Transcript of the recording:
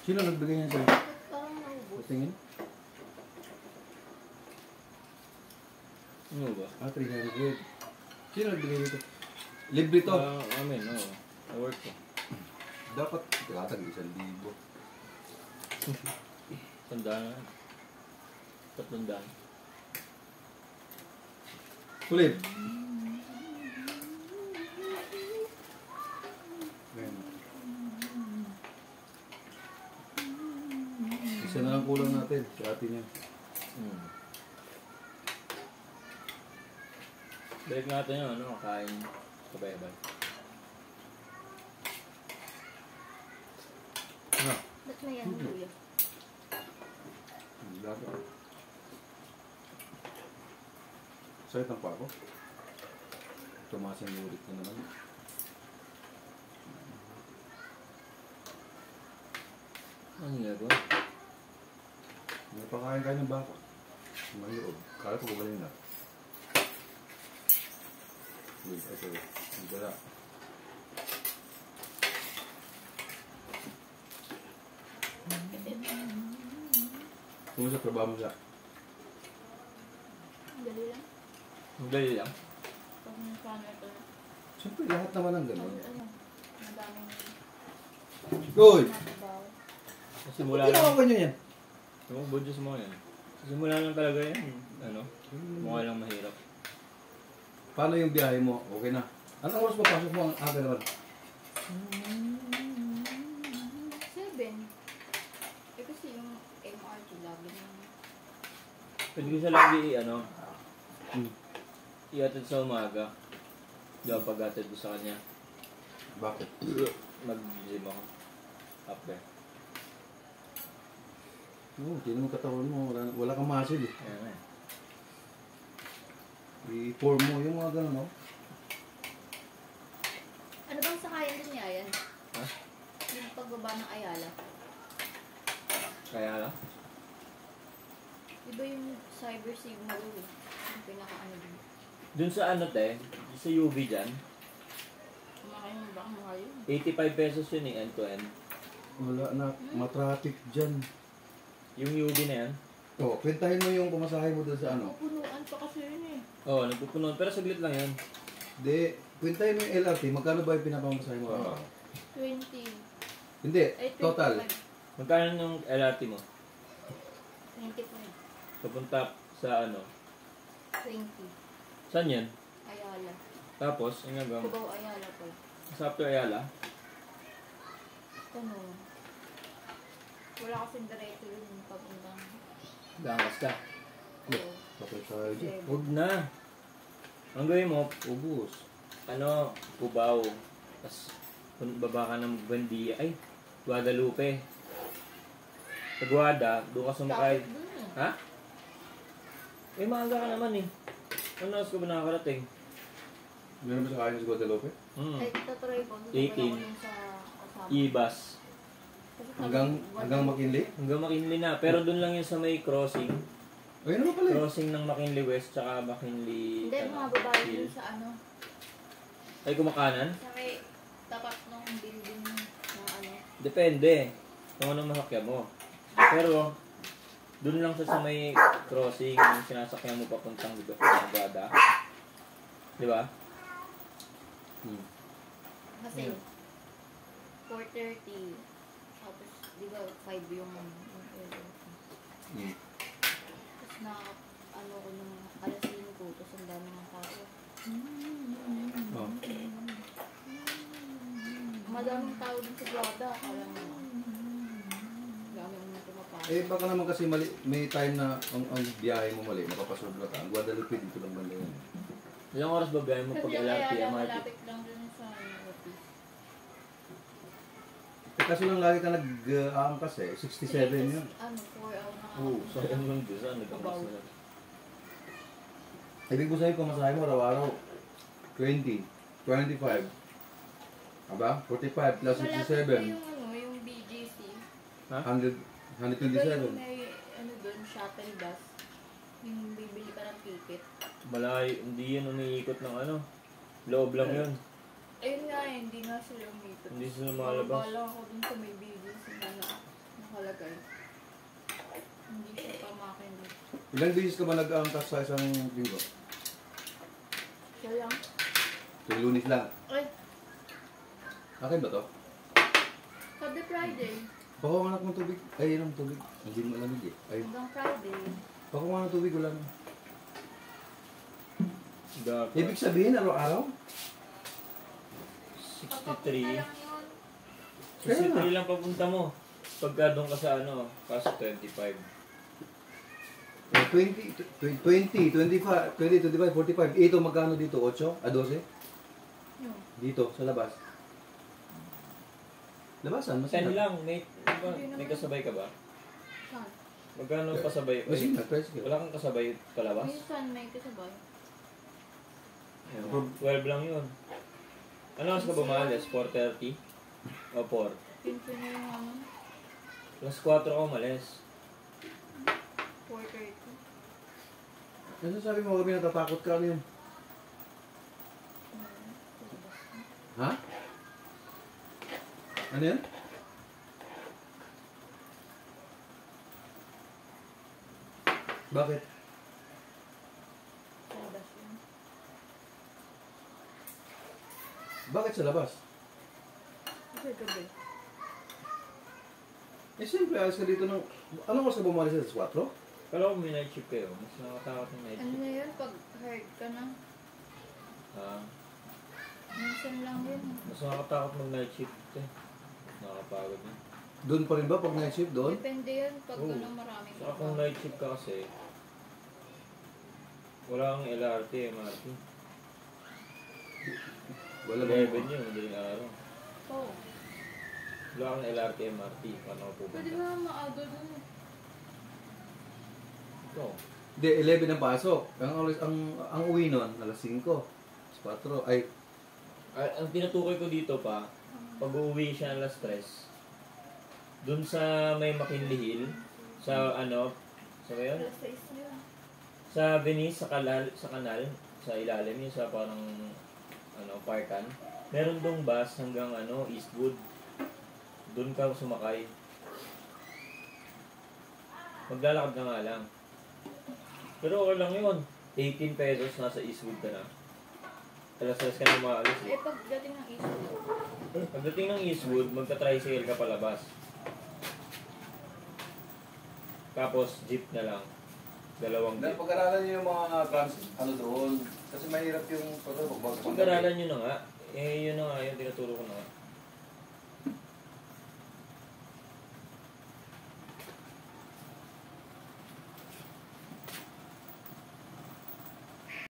Sino nagbigay niya sa'yo? Parang naubos. Tingin? Ano ba? 300. Sino nagbigay dito? Libre to. Amin, oo. I-work ko. Dapat katag 1,000. Tandaan na. 300. Kulit. Ayan. Isa na lang kulang natin sa atin yan. Balik natin yung ano, kain kabay-abay. Ano? Ba't may yan, kuya? Dapat. Sakit ang pa ako. Tumaas ang ulit na naman. Ano nga ba? May pakain kayo ng baka. Mayroon. Kala ko gumaling na. Wait, ito. Wala. Kung sa trabaho mo siya? Dali lang. Magdali lang. Pag nasana ito. Siyempre, lahat naman ang gano'n. Ano? Madaming Goy! natabaw. Simula Ginawa lang. ba niyo yan? Yung budget mo yan. Simula lang talaga yan. Ano? Mukha lang mahirap. Paano yung biyahe mo? Okay na. Anong oras papasok mo ang aga naman? 7. Eh kasi yung MRT lagi na. Pwede ko siya lagi ano, iatid sa umaga. Di ako pag-atid ko sa kanya. Bakit? Mag-gym ako. Up there. Oo, hindi naman katawan mo. Wala kang muscle eh. Ayan eh. I-form mo yung mga gano'n, no? Ano bang sakayan din niya yan? Ha? Yung pagbaba ng Ayala. Kaya lang? Iba yung Cyber Sigma doon eh. Yung pinaka-ano din. Dun sa ano te, sa UV dyan, Kumakain mo ba ang mahal yun? 85 pesos yun eh, end to end. Wala na. Matraffic dyan. Yung UV na yan. Oo, kwentahin mo yung pumasahe mo doon sa ano. Pupunuan pa kasi yun eh. Oo, nagpupunon. Pero saglit lang yan. Hindi, kwentahin mo yung LRT. Magkano ba yung pinapamasahe mo? Oo. 20. Hindi, Ay, 25. total. Magkano yung LRT mo? 25. Papunta sa ano? 20. Saan yan? Ayala. Tapos, yung hanggang Cubao Ayala po. sa after Ayala. Ano? Wala kasing diretso yun yung papuntang. Gangas ka. Oo. Bakit tayo dyan? Huwag na. Ang gawin mo, Ubus. ano, Cubao. Tapos, baba ka ng Buendia. Ay, Guadalupe. Sa Guada, doon ka sumakay. Traffic dun eh. Ha? Eh, maaga ka naman eh. Ano oras ka ba nakakarating? Meron ba sa kanya sa Guadalupe? Ay, tatry ko. 18. Ko yung sa kasama. E-bus. Kasi Hanggang McKinley? Hanggang McKinley na. Pero doon lang yun sa may crossing. Ayun naman pala eh. Crossing ng McKinley West tsaka McKinley Hindi, mga babae Hill. dun sa ano. Ay, kumakanan? Sa may tapat ng building ng ano. Depende. Kung anong masakyan mo. Pero, doon lang sa may crossing, yung sinasakyan mo papuntang Guada. Di ba? Kasi, Yeah. 4:30. Tapos, di ba, 5 yung Tapos na, ano ko nung alas 5 ko, tapos ang dami ng tao. Oh. Madaming tao din sa Guada, kaya mo. Dami mo tumapasok. Eh baka naman kasi mali, may time na ang biyahe mo mali, makapasobra ka. Ang Guadalupe dito lang banda yun. Ilang oras ba biyahe mo Kasi pag ang LRT, Ayala, MRT? malapit lang dun sa office. Eh kasi lang lagi ka nag-aangkas eh, 67 yun. Ano, 4 hour na Oo, sayang lang doon. Saan nagkamas na lang? Ibig ko sa'yo, pumasahe mo araw-araw. 20, 25. Aba? 45 plus Malapit 67. pa yung ano, yung BGC. 100, Diba 127. yung may, ano dun, shuttle bus. Yung bibili ka ng ticket. Malayo, hindi yun umiikot ng ano. Loob lang yun. Ayun nga eh, hindi nga sila umikot. Hindi sila malabas. Babala ako dun sa may BGC na nakalagay. Hindi siya pamakinig. Ilang beses ka ba nag-aangkas sa isang linggo? Siya lang. Yung Lunes lang. Ay, Akin ba to? kada Friday. Pakuha nga ng tubig. Ay, yun ang tubig. Hindi mo malamig eh. Ay, Hanggang Friday. pakuha nga ng tubig. Wala na. Dapat. Ibig sabihin, araw-araw? 63. lang yun. 63 lang papunta mo. Pagka doon ka sa ano, kaso 25. 20, 25, 45. Ito magkano dito? 8? 12? Yun. Dito, sa labas. Labasan, 10 masina. lang. May kasabay ka ba? Saan? Magkano pasabay? Masina, tricycle. Wala kang kasabay palabas? Minsan may kasabay. 12 lang yun. Ano oras ka bumalis? 4:30? O 4? Pinto na yung ano, Plus 4 ka umalis. 4:30. Ano sabi mo kami natatakot ka rin? Ha? Ano yan? Bakit? Sa labas yun. Bakit sa labas? Kasi gabi. Eh siyempre, alas ka dito ng... Anong oras ka bumalis sa 4? Kala ko may night shift kayo. Mas nakatakot yung night Ano shift. na yun? Pag hard ka na. Ah, Minsan lang yun. mas nakakatakot mag night shift eh. Nakakapagod yun. Doon pa rin ba pag night shift doon? Depende yun pag Oo. ano maraming Saka kung night shift ka kasi, wala kang LRT, MRT. Wala 11 bang... yun, madaling araw. Oo. Wala kang LRT, MRT. Paano ka pupunta? Pwede nga maaga dun. Ito. Hindi, 11 ang pasok. Ang uwi nun, alas 5. Alas 4. Ay, Ang tinutukoy ko dito pa, pag uuwi siya alas 3, dun sa may McKinley Hill, sa ano, sa yun? Alas 6 yun. Sa Venice, sa kanal, sa ilalim yun, sa parang, ano, parkan. Meron dong bus hanggang, ano, Eastwood. Doon ka sumakay. Maglalakad ka nga lang. Pero okay lang yun. 18 pesos, nasa Eastwood ka na. Alas-alas ka na maalis eh. Eh pagdating ng issue, Pagdating ng Eastwood, magta-tricycle ka palabas. Tapos, jeep na lang. Dalawang jeep. pag-aralan niyo yung mga ano doon. Kasi mahirap yung... Pag-aralan nyo na nga. Eh, yun na nga, yung tinuturo ko na nga.